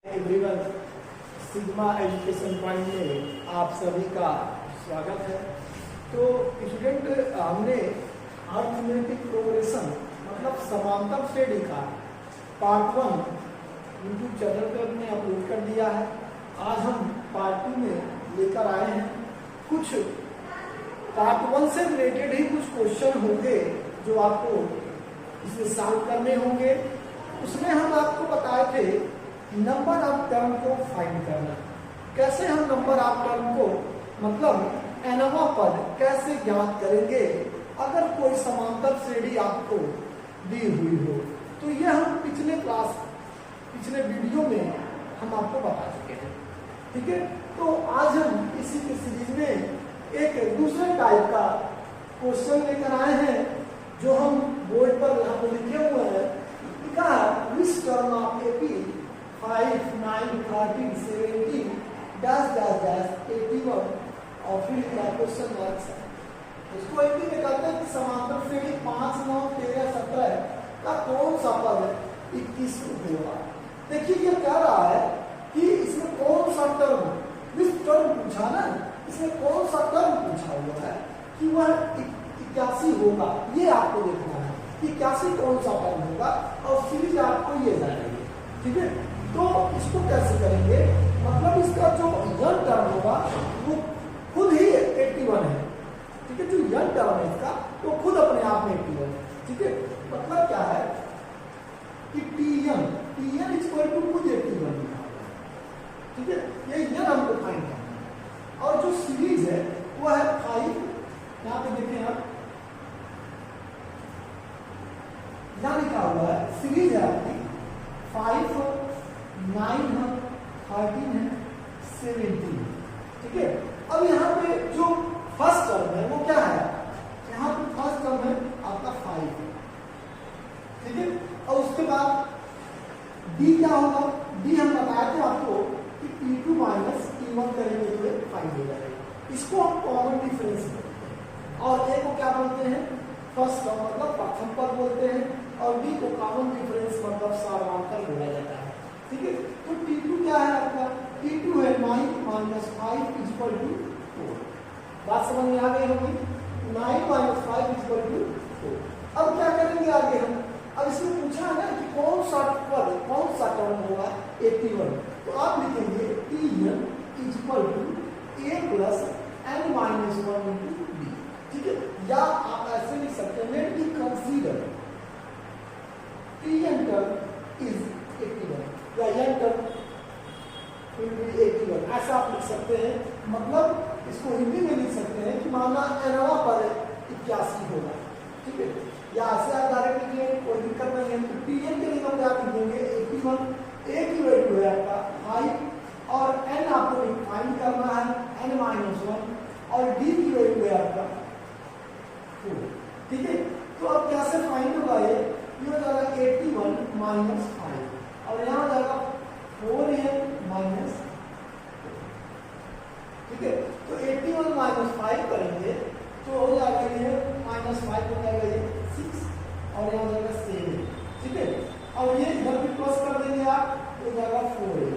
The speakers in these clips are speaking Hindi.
एवरीवन, सिग्मा एजुकेशन पॉइंट में आप सभी का स्वागत है। तो स्टूडेंट, हमने अर्थमेटिक प्रोग्रेशन मतलब समांतर श्रेणी का पार्ट 1 यूट्यूब चैनल पर हमने अपलोड कर दिया है। आज हम पार्ट 2 में लेकर आए हैं। कुछ पार्ट 1 से रिलेटेड ही कुछ क्वेश्चन होंगे जो आपको इसमें सॉल्व करने होंगे। उसमें हम आपको बताए थे नंबर ऑफ टर्म को फाइंड करना, कैसे हम नंबर ऑफ टर्म को मतलब एनवा पद कैसे ज्ञात करेंगे अगर कोई समांतर श्रेणी आपको दी हुई हो। तो यह हम पिछले वीडियो में हम आपको बता चुके हैं। ठीक है, तो आज हम इसी के सीरीज में एक दूसरे टाइप का क्वेश्चन लेकर आए हैं जो हम बोर्ड पर यहाँ पर लिखे हुए हैं। लिखा है which term of AP 5, 9, 13, 17 dash dash dash 81 और फिर क्या क्वेश्चन मार्क्स है। इसको एपी में कहते हैं कि समांतर श्रेणी 5, 9, 13, 17 का कौन सा पद 21 होगा। देखिए ये कह रहा है कि इसमें कौन सा टर्म, विच टर्म पूछा ना, इसमें कौन सा टर्म पूछा हुआ है कि वह 81 होगा। ये आपको देखना है कि 81 कौन सा टर्म होगा और सीरीज आपको ये जानेंगे। ठीक है, तो इसको कैसे करेंगे, मतलब इसका जो यन टर्म होगा वो खुद ही 81 है। ठीक है, जो यन टर्म है इसका तो खुद अपने आप में 81 है। ठीक है, मतलब क्या है कि टीएन इक्वल टू खुद 81 लिखा हुआ है। ठीक है, ये यन हमको फाइंड करना है और जो सीरीज है वो है 5, यहाँ पे देखें आप, यहाँ लिखा हुआ है सीरीज है आपकी 5, 9 है, 13 है, 17। ठीक है, अब यहाँ पे जो फर्स्ट टर्म है वो क्या है, यहाँ पे फर्स्ट टर्म है आपका 5। ठीक है, और उसके बाद डी क्या होगा, डी हम बताए थे आपको कि P2 माइनस P1 करेंगे तो 5 हो जाएगा। इसको हम कॉमन डिफरेंस बोलते हैं और ए को क्या बोलते हैं, फर्स्ट टर्म मतलब प्रथम पद बोलते हैं और डी को कॉमन डिफरेंस मतलब सामांतर बोला जाता है। ठीक है, तो T2 क्या है आपका, T2 है 9 माइनस 5 इक्वल टू 4। बात समझ में आ गई होगी, 9 माइनस 5 इक्वल टू 4। अब क्या करेंगे आगे हम, अब इसमें पूछा है ना कि कौन सा पद, कौन सा टर्म होगा 81, तो आप लिखेंगे Tn equal to a plus n minus 1 into b। ठीक है, या आप ऐसे लिख सकते हैं let be consider Tn term is 81 या यन टर्म विल बी 81, ऐसा आप लिख सकते हैं। मतलब इसको हिंदी में लिख सकते हैं कि माना एनवा पर 81 होगा। ठीक है, या ऐसे आप डायरेक्ट लिखिए, कोई दिक्कत नहीं है। तो टीएन के लिए हम क्या लिखेंगे 81, ए की वैल्यू है आपका 5 और एन आपको फाइंड करना है n माइनस 1 और डी की वैल्यू है आपका 4। ठीक है, तो अब कैसे फाइंड होगा ये हो जाएगा 81 माइनस 5 और यहाँ जाएगा 4n माइनस। ठीक है, तो 81 माइनस 5 करेंगे तो हो जाएगा ये माइनस 5 हो जाएगा ये 6 और यहाँ जाएगा 7। ठीक है, और ये इधर भी प्लस कर देंगे आप तो जाएगा 4n।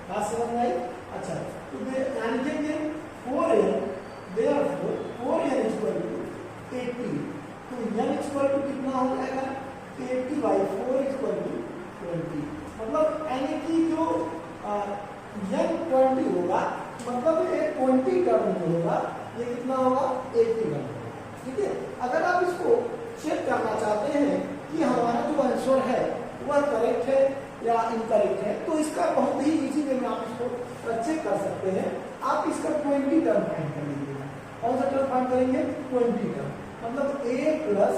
बात समझ में आई। अच्छा, तो यानी कि 4n therefore 4n equal to 80, तो n इक्वल टू कितना हो जाएगा 80/4 इक्वल टू 20। मतलब यानी कि जो n 20 होगा, मतलब ये 20 टर्म जो होगा ये कितना होगा 81 होगा। ठीक है, अगर आप इसको चेक करना चाहते हैं कि हमारा जो आंसर है वह करेक्ट है या इनकरेक्ट है, तो इसका बहुत ही इजी वे में आप इसको चेक कर सकते हैं। आप इसका 20 टर्म फाइंड कर लीजिएगा। कौन सा टर्म फाइंड करेंगे 20 टर्म, मतलब a plus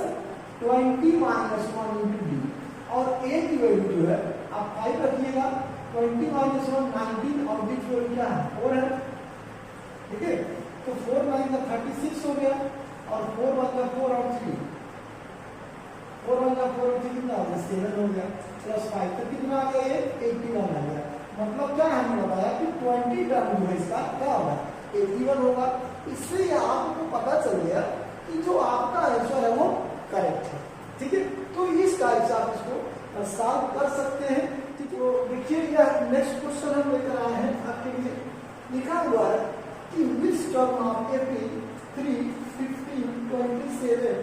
20 minus 1 into d और a की वैल्यू जो है आप 5 रखिएगा, 20 माइनस 1 19 और b की वैल्यू क्या है 4 है। ठीक है, तो 4 9 का 36 हो गया और 4 1 का 4 और 3, 4 1 का 4 और 3 कितना हो गया 7 हो गया प्लस 5 तो कितना आ गया ये 81 आ गया। मतलब क्या हमने बताया कि 20 टर्म जो है इसका क्या होगा 81 होगा। इससे आपको पता चल गया कि जो आपका आंसर है वो करेक्ट है। ठीक है, तो इस टाइप से आप इसको सॉल्व कर सकते हैं। ठीक है, तो देखिए यह नेक्स्ट क्वेश्चन हम लेकर आए हैं आपके लिए। लिखा हुआ है कि which term of AP 3, 15, 27,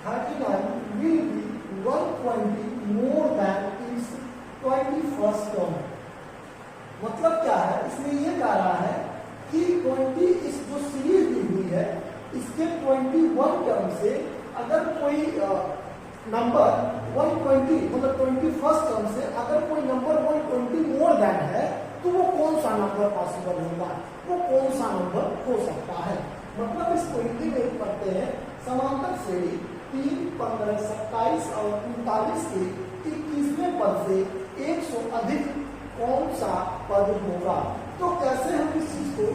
39 will be 120 more than its 21st term। मतलब क्या है, इसमें ये कह रहा है कि 20 इस जो सीरीज दी हुई है इसके 21 टर्म से अगर कोई नंबर 120 मतलब 21st टर्म से अगर कोई नंबर 120 मोर देन है तो वो कौन सा नंबर पॉसिबल होगा, वो कौन सा नंबर हो सकता है। मतलब इसको हिंदी में पढ़ते हैं समांतर श्रेणी 3, 15, 27 और 39 के 21वें पद से 100 अधिक कौन सा पद होगा। तो कैसे हम इस चीज को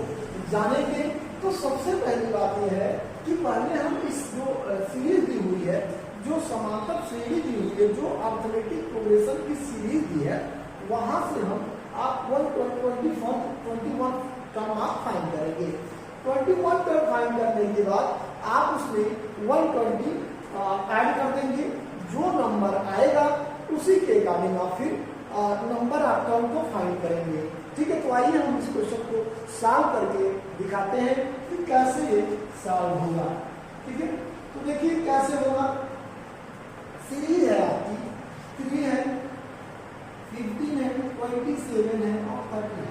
जानेंगे, तो सबसे पहली बात यह है कि पहले हम इस जो सीरीज दी हुई है, जो समांतर श्रेणी दी हुई है, जो अर्थमेटिक प्रोग्रेशन की सीरीज दी है, वहां से हम आप 121 टर्म आप फाइंड करेंगे। 21 टर्म फाइंड करने के बाद आप उसमें 120 ऐड कर देंगे। जो नंबर आएगा उसी के अकॉर्डिंग आप फिर नंबर आप टर्म को फाइंड करेंगे। ठीक है, तो आइए हम इस क्वेश्चन को सॉल्व करके दिखाते हैं कि कैसे ये सॉल्व होगा। ठीक है, तो देखिए कैसे होगा। सीरीज है आपकी 3 है, 15 है, 27 है और 30 है।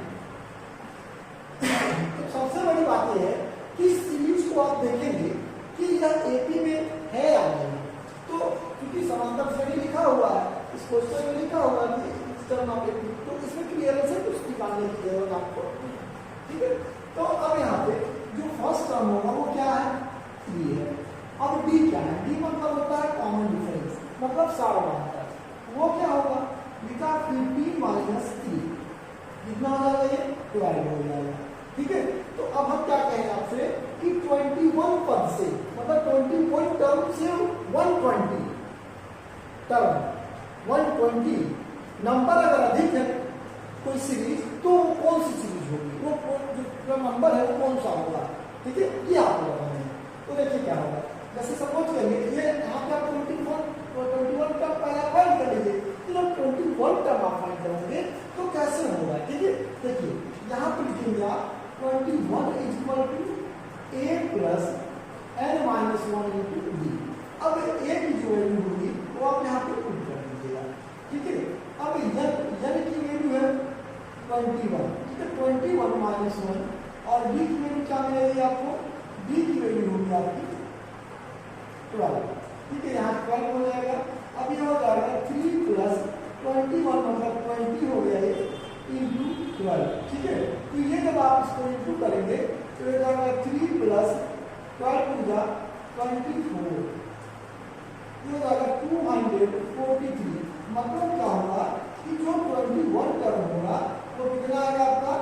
तो सबसे बड़ी बात यह है कि इस सीरीज को आप देखेंगे कि यह एपी में है या नहीं। तो क्योंकि समांतर श्रेणी लिखा हुआ है, इस क्वेश्चन में लिखा हुआ है कि टर्म ऑफ एपी, तो इसमें क्लियरेंस है कुछ निकालने की जरूरत आपको। ठीक है, तो अब यहाँ पे जो फर्स्ट टर्म होगा वो क्या है, 3 है। अब डी क्या है, डी मतलब होता है कॉमन डिफरेंस, मतलब सार्वधातुक। वो क्या होगा, लिखा 15 माइनस 3 कितना हो जाएगा, ये 12 हो जाएगा। ठीक है, तो अब हम क्या कहें आपसे कि 21 पद से मतलब 21 टर्म से 120 टर्म 120 नंबर अगर अधिक है कोई सीरीज, तो वो कौन सी सीरीज होगी, वो जो नंबर है वो कौन सा होगा। ठीक है, ये आपको बताना है। तो देखिए क्या होगा, जैसे सपोज करिए ये यहाँ पे आप 21 टर्म पहले फाइंड कर लीजिए। तो जब 21 टर्म आप फाइंड करेंगे तो कैसे होगा। ठीक है, देखिए यहाँ पे लिखेंगे आप 21 is equal to a plus n minus 1 into d. अब a की जो वैल्यू होगी वो आप यहाँ पे पुट कर दीजिएगा। ठीक है, अब n की वैल्यू है 21। ठीक है, 21 माइनस 1 और d की वैल्यू क्या मिलेगी आपको, d की वैल्यू होगी आपकी 12। ठीक है, यहाँ 12 हो जाएगा। अब ये हो जाएगा 3 प्लस 21 मतलब 20 हो गया ये इंटू 12। ठीक है, तो ये जब आप इसको इंटू करेंगे तो ये जाएगा 3 प्लस 12 टू जा 24, ये हो जाएगा 243। मतलब क्या होगा कि जो 21 टर्म होगा वो कितना आएगा आपका,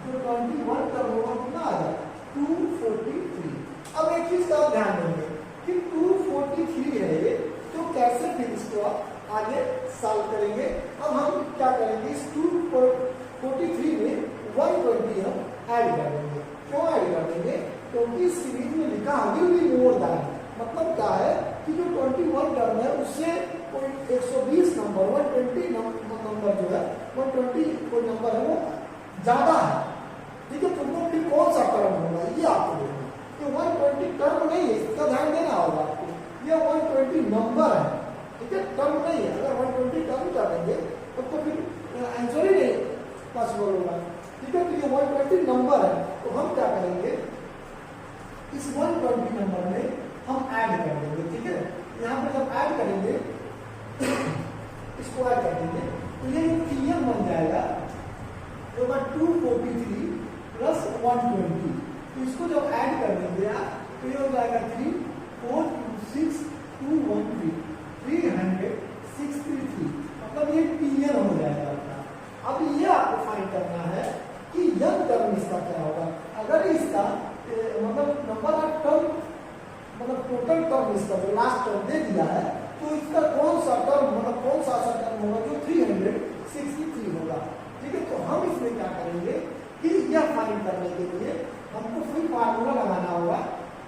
जो 21 टर्म होगा कितना आएगा 243। अब एक चीज का आप ध्यान देंगे कि 243 है ये, तो कैसे फिर इसको आप आगे सॉल्व करेंगे। अब हम क्या करेंगे, इस 243 में 120 हम ऐड कर देंगे। क्यों ऐड कर देंगे, क्योंकि इस सीरीज में लिखा है विल बी मोर देन, मतलब क्या है कि जो 21 टर्म है उससे कोई 120 नंबर 120 नंबर जो है 120 कोई नंबर है वो ज्यादा है। ठीक है, तो वो फिर कौन सा टर्म होगा ये आपको देखना। तो 120 टर्म नहीं है, इसका ध्यान देना होगा आपको, ये 120 नंबर है। ठीक है, टर्म नहीं है। अगर 120 टर्म कर देंगे तो फिर आंसर ही नहीं पॉसिबल होगा। ठीक है, तो ये 120 नंबर है, तो हम क्या करेंगे, इस 120 नंबर में हम ऐड कर देंगे। ठीक है, यहाँ पे जब ऐड करेंगे इसको ऐड कर देंगे तो ये TM बन जाएगा, तो 243 प्लस 120। तो इसको जब ऐड कर देंगे आप तो ये हो जाएगा 3 4 2 6 2 1 3 363, मतलब ये TN हो जाएगा आपका। अब ये आपको फाइंड करना है कि यंग टर्म इसका क्या होगा। अगर इसका मतलब नंबर ऑफ टर्म मतलब टोटल टर्म इसका जो लास्ट टर्म दे दिया है, तो इसका कौन सा टर्म मतलब कौन सा ऐसा टर्म होगा जो 363 होगा। ठीक है, तो हम इसमें क्या करेंगे कि यह फाइंड करने के लिए हमको फिर फार्मूला लगाना होगा,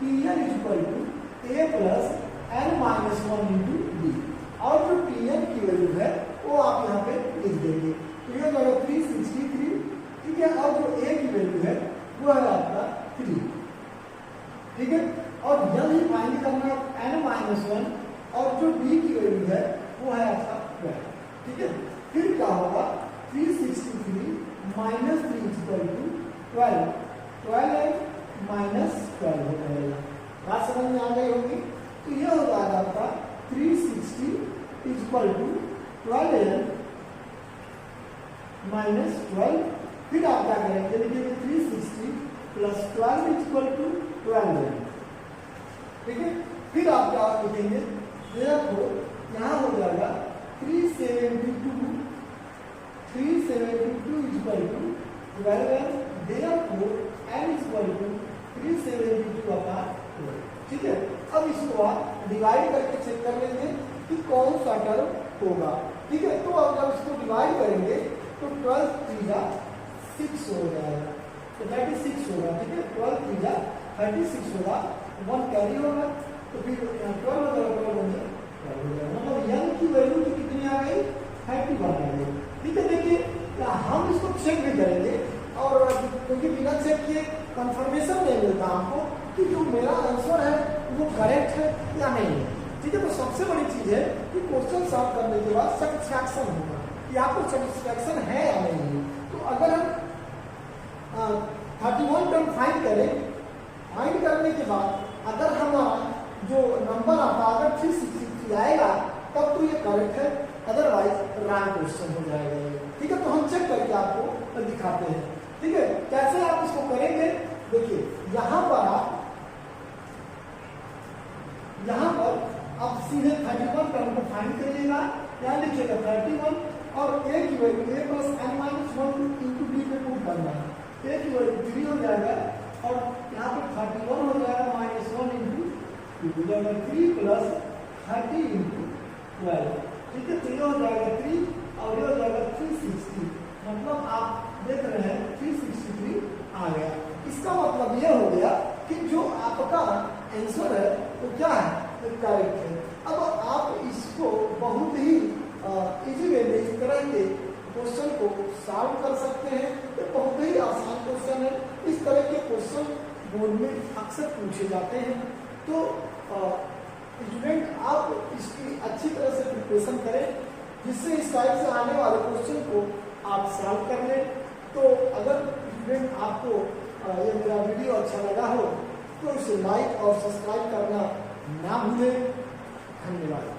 TN equal to a plus n minus 1 into d. और जो TN की वैल्यू है वो वो आप यहाँ पे लिख देंगे। तो ये हो जाएगा 363, ठीक है। और जो a की वैल्यू है वो है आपका 3, ठीक है। और यह ही फाइंड करना n-1, और जो b की वैल्यू है वो है आपका 12, ठीक है। फिर क्या होगा, 363 माइनस 3 इक्वल टू 12, 12 माइनस 12 हो जाएगा। बात समझ में आ गई होगी। तो यह हो जाएगा आपका 360 इक्वल टू 12 माइनस 12। फिर आप क्या करेंगे, देखिए 360 प्लस 12 इक्वल टू 12, ठीक है। फिर आप क्या लिखेंगे, देखो यहाँ हो जाएगा 372 equal to 12, therefore n equal to 372 upon 12, ठीक है। अब इसको आप डिवाइड करके चेक कर लेंगे कि कौन सा टर्म होगा, ठीक है। तो अब जब इसको डिवाइड करेंगे तो 12 3 6 हो जाएगा, तो 36 होगा, ठीक है। 12 3 36 होगा, 1 कैरी होगा, तो फिर 12 हो जाएगा, मतलब n की वैल्यू तो कितनी आ गई, 31 आ गई, ठीक है। देखिए हम इसको चेक भी करेंगे, और क्योंकि बिना चेक किए कंफर्मेशन नहीं मिलता हमको कि जो मेरा आंसर है वो करेक्ट है या नहीं है, ठीक है। तो सबसे बड़ी चीज है कि क्वेश्चन सॉल्व करने के बाद सेटिस्फैक्शन होगा कि आपको सेटिस्फैक्शन है या नहीं है। तो अगर हम 31 टर्म फाइंड करें, फाइंड करने के बाद अगर हमारा जो नंबर आता अगर 363 आएगा तब तो ये करेक्ट है, अदरवाइज रॉन्ग क्वेश्चन हो जाएगा ये, ठीक है। तो हम चेक करके आपको दिखाते हैं, ठीक है। कैसे आप इसको करेंगे, देखिए यहाँ पर आप सीधे 31 टर्म को फाइंड करिएगा, यहाँ लिखिएगा 31, और a की value a plus n-1 into b पे पुट करना है, a की वैल्यू 3 हो जाएगा, और यहाँ पर 31 हो जाएगा -1 इंटू 2 हो जाएगा 3 प्लस 30 इंटू 12, ठीक है। तो ये हो जाएगा 3 और ये हो जाएगा 360, मतलब आप देख रहे हैं 363 आ गया। इसका मतलब ये हो गया कि जो आपका आंसर है वो क्या है, करेक्ट है। अब आप इसको बहुत ही इजी वे में इस तरह के क्वेश्चन को सॉल्व कर सकते हैं। ये बहुत ही आसान क्वेश्चन है, इस तरह के क्वेश्चन बोर्ड में अक्सर पूछे जाते हैं। तो स्टूडेंट आप इसकी अच्छी तरह से प्रिपरेशन करें, जिससे इस टाइप से आने वाले क्वेश्चन को आप सॉल्व कर लें। तो अगर स्टूडेंट आपको ये मेरा वीडियो अच्छा लगा हो तो इसे लाइक और सब्सक्राइब करना ना भूलें। धन्यवाद।